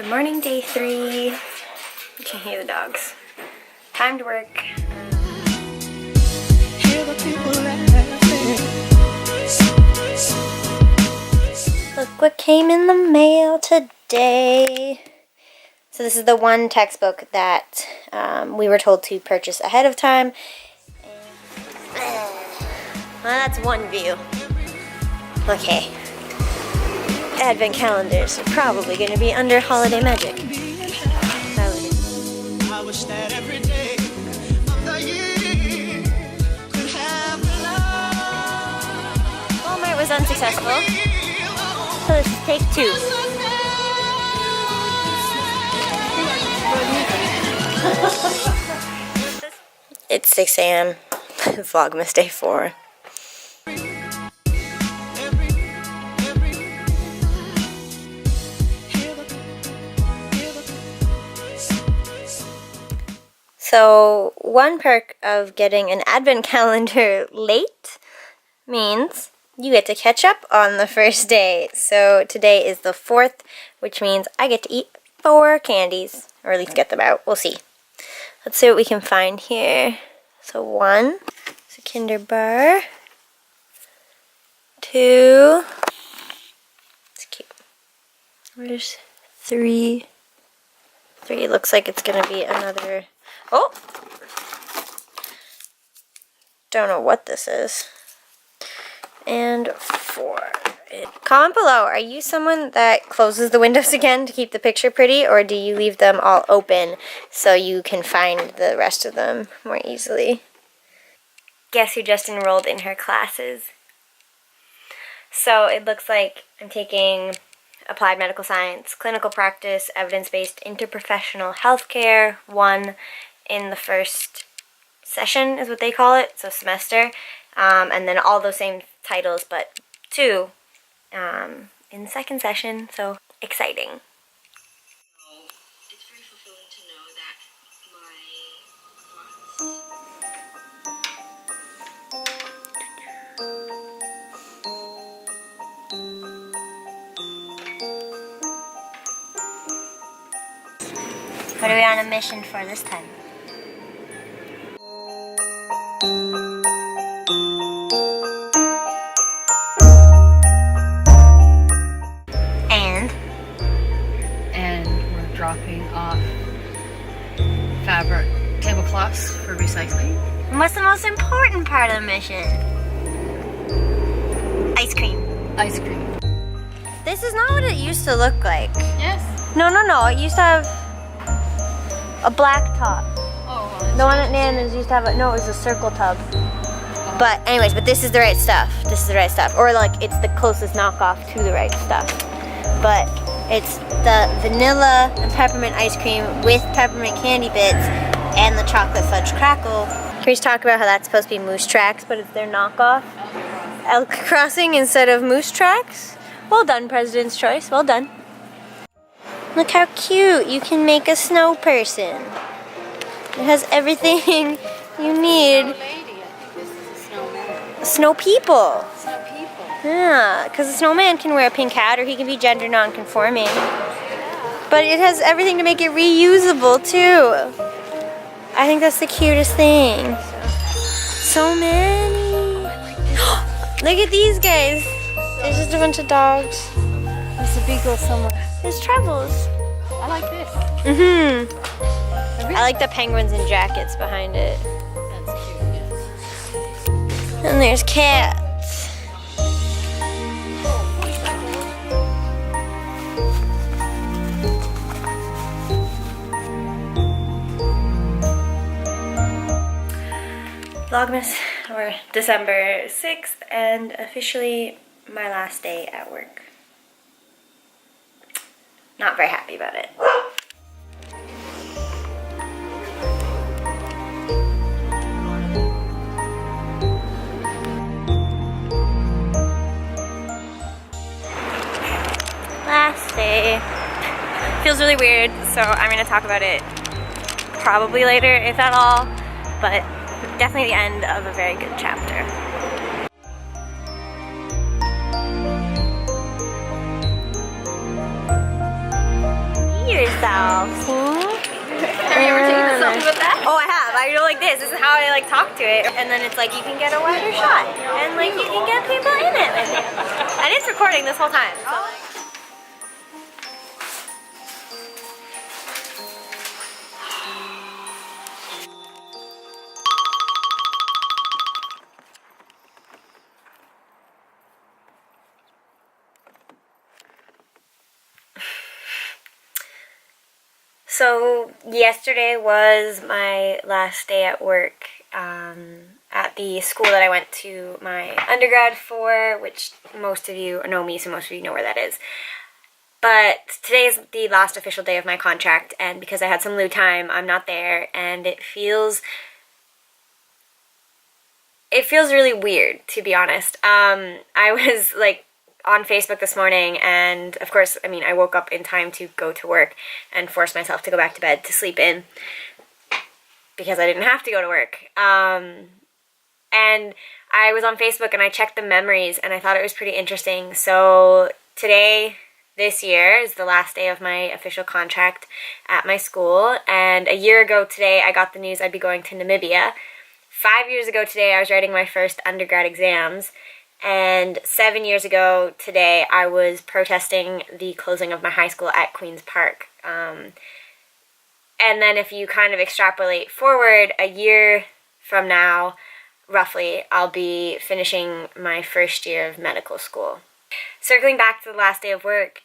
Good morning, day 3. You can hear the dogs. Time to work. Look what came in the mail today. So this is the one textbook that we were told to purchase ahead of time. Well, that's one view. Okay. Advent calendars are probably going to be under holiday magic. I wish that every day of the year could have love. Walmart was unsuccessful. So let's take 2. It's 6 a.m. Vlogmas day 4. So one perk of getting an advent calendar late means you get to catch up on the first day. So today is the 4th, which means I get to eat 4 candies, or at least get them out. We'll see. Let's see what we can find here. So 1 is a Kinder bar. 2. It's cute. Where's 3? 3 looks like it's gonna be another. Oh! Don't know what this is. And 4. Comment below, are you someone that closes the windows again to keep the picture pretty, or do you leave them all open so you can find the rest of them more easily? Guess who just enrolled in her classes? So it looks like I'm taking Applied Medical Science, Clinical Practice, Evidence-Based Interprofessional Healthcare 1 in the first session is what they call it, so semester, and then all those same titles, but 2 in the second session, so exciting. It's very fulfilling to know that What are we on a mission for this time? And we're dropping off fabric tablecloths for recycling. And what's the most important part of the mission? Ice cream. Ice cream. This is not what it used to look like. Yes. No. It used to have a black top. Oh, well, The one at Nana's used to have no, it was a circle tub. But anyways, but this is the right stuff. This is the right stuff. Or like it's the closest knockoff to the right stuff. But it's the vanilla and peppermint ice cream with peppermint candy bits and the chocolate fudge crackle. Can we just talk about how that's supposed to be Moose Tracks, but it's their knockoff? Elk Crossing instead of Moose Tracks? Well done, President's Choice. Well done. Look how cute. You can make a snow person. It has everything you need. Snow people. Yeah, because the snowman can wear a pink hat or he can be gender non-conforming. But it has everything to make it reusable too. I think that's the cutest thing. So many. Look at these guys. There's just a bunch of dogs. There's a beagle somewhere. There's Travels. I like this. I like the penguins in jackets behind it. That's cute, yes. And there's cats. Vlogmas, or December 6th, and officially my last day at work. Not very happy about it. Last day. Feels really weird, so I'm going to talk about it probably later, if at all, but definitely the end of a very good chapter. yourself. See? Have you ever taken a selfie with that? Oh, I have. I go like this. This is how I like talk to it. And then it's like you can get a wider shot. And like you can get people in it with you. And it's recording this whole time. So, like, so yesterday was my last day at work at the school that I went to my undergrad for, which most of you know me, so most of you know where that is. But today is the last official day of my contract, and because I had some loo time, I'm not there, and it feels really weird, to be honest. I was like on Facebook this morning, and of course, I mean, I woke up in time to go to work and force myself to go back to bed to sleep in because I didn't have to go to work. And I was on Facebook and I checked the memories, and I thought it was pretty interesting. So today, this year, is the last day of my official contract at my school, and a year ago today, I got the news I'd be going to Namibia. 5 years ago today, I was writing my first undergrad exams. And 7 years ago today, I was protesting the closing of my high school at Queen's Park. And then if you kind of extrapolate forward, a year from now, roughly, I'll be finishing my first year of medical school. Circling back to the last day of work,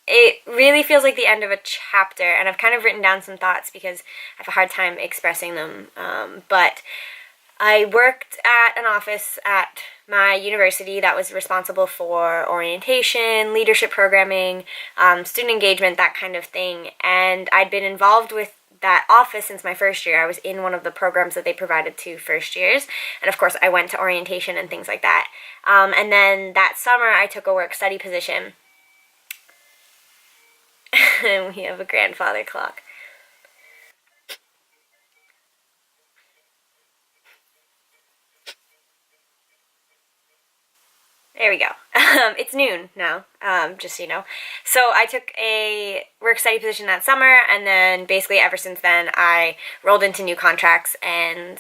it really feels like the end of a chapter, and I've kind of written down some thoughts because I have a hard time expressing them, but I worked at an office at my university that was responsible for orientation, leadership programming, student engagement, that kind of thing. And I'd been involved with that office since my first year. I was in one of the programs that they provided to first years. And of course, I went to orientation and things like that. And then that summer, I took a work-study position. And we have a grandfather clock. There we go. It's noon now, just so you know. So I took a work-study position that summer, and then basically ever since then I rolled into new contracts and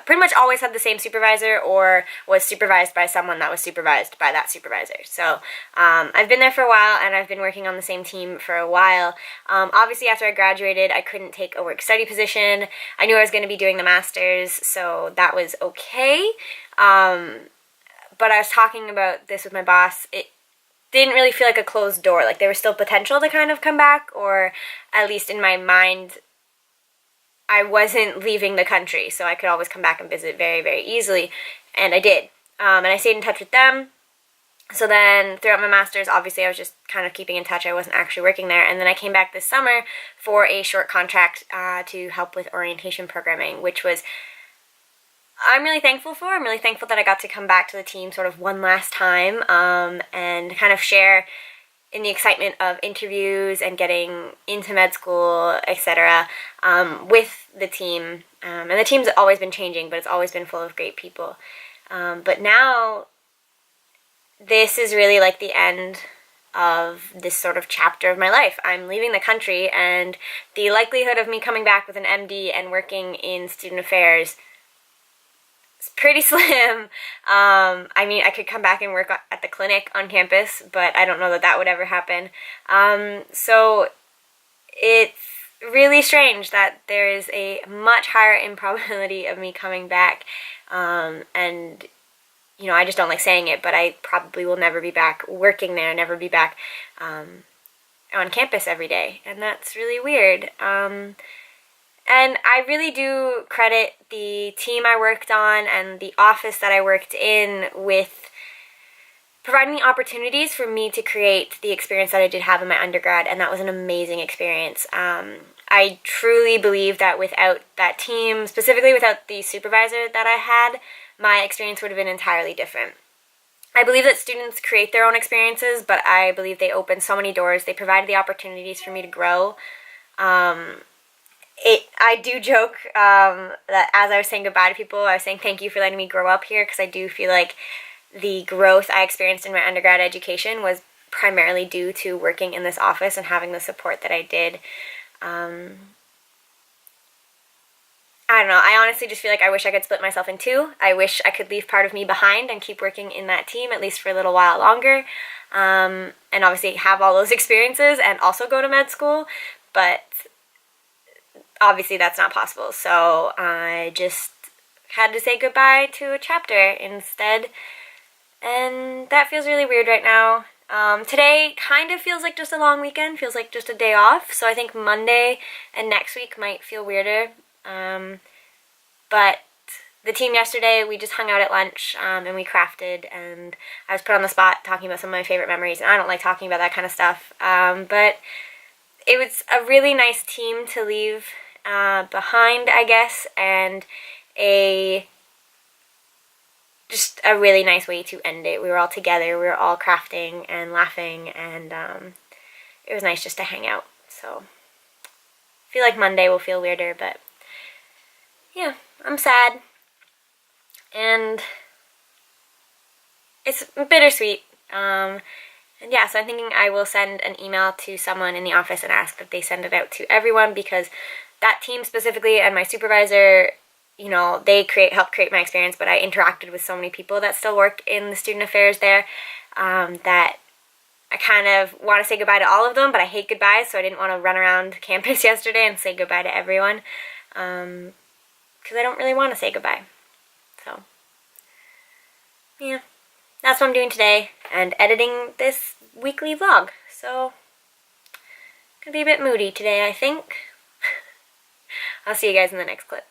pretty much always had the same supervisor or was supervised by someone that was supervised by that supervisor. So I've been there for a while, and I've been working on the same team for a while. Obviously after I graduated, I couldn't take a work-study position. I knew I was going to be doing the master's, so that was okay. But I was talking about this with my boss. It didn't really feel like a closed door. Like there was still potential to kind of come back, or at least in my mind, I wasn't leaving the country, so I could always come back and visit very, very easily, and I did. And I stayed in touch with them. So then throughout my master's, obviously I was just kind of keeping in touch. I wasn't actually working there. And then I came back this summer for a short contract to help with orientation programming, which was I'm really thankful for. I'm really thankful that I got to come back to the team sort of one last time and kind of share in the excitement of interviews and getting into med school, etc., with the team. And the team's always been changing, but it's always been full of great people. But now, this is really like the end of this sort of chapter of my life. I'm leaving the country, and the likelihood of me coming back with an MD and working in student affairs, it's pretty slim. I mean, I could come back and work at the clinic on campus, but I don't know that that would ever happen. So it's really strange that there is a much higher improbability of me coming back. And, you know, I just don't like saying it, but I probably will never be back working there, never be back on campus every day. And that's really weird. And I really do credit the team I worked on and the office that I worked in with providing the opportunities for me to create the experience that I did have in my undergrad, and that was an amazing experience. I truly believe that without that team, specifically without the supervisor that I had, my experience would have been entirely different. I believe that students create their own experiences, but I believe they open so many doors. They provided the opportunities for me to grow. I do joke that as I was saying goodbye to people, I was saying thank you for letting me grow up here, because I do feel like the growth I experienced in my undergrad education was primarily due to working in this office and having the support that I did. I don't know, I honestly just feel like I wish I could split myself in two. I wish I could leave part of me behind and keep working in that team, at least for a little while longer, and obviously have all those experiences and also go to med school, but obviously that's not possible, so I just had to say goodbye to a chapter instead, and that feels really weird right now. Today kind of feels like just a long weekend, feels like just a day off, so I think Monday and next week might feel weirder. But the team yesterday, we just hung out at lunch, and we crafted, and I was put on the spot talking about some of my favorite memories, and I don't like talking about that kind of stuff, but it was a really nice team to leave behind, I guess, and just a really nice way to end it. We were all together, we were all crafting and laughing, and it was nice just to hang out, so I feel like Monday will feel weirder, but yeah, I'm sad, and it's bittersweet, and yeah, so I'm thinking I will send an email to someone in the office and ask that they send it out to everyone, because that team specifically and my supervisor, you know, they helped create my experience, but I interacted with so many people that still work in the student affairs there, that I kind of want to say goodbye to all of them, but I hate goodbyes, so I didn't want to run around campus yesterday and say goodbye to everyone, because I don't really want to say goodbye. So, yeah, that's what I'm doing today, and editing this weekly vlog, so gonna be a bit moody today, I think. I'll see you guys in the next clip.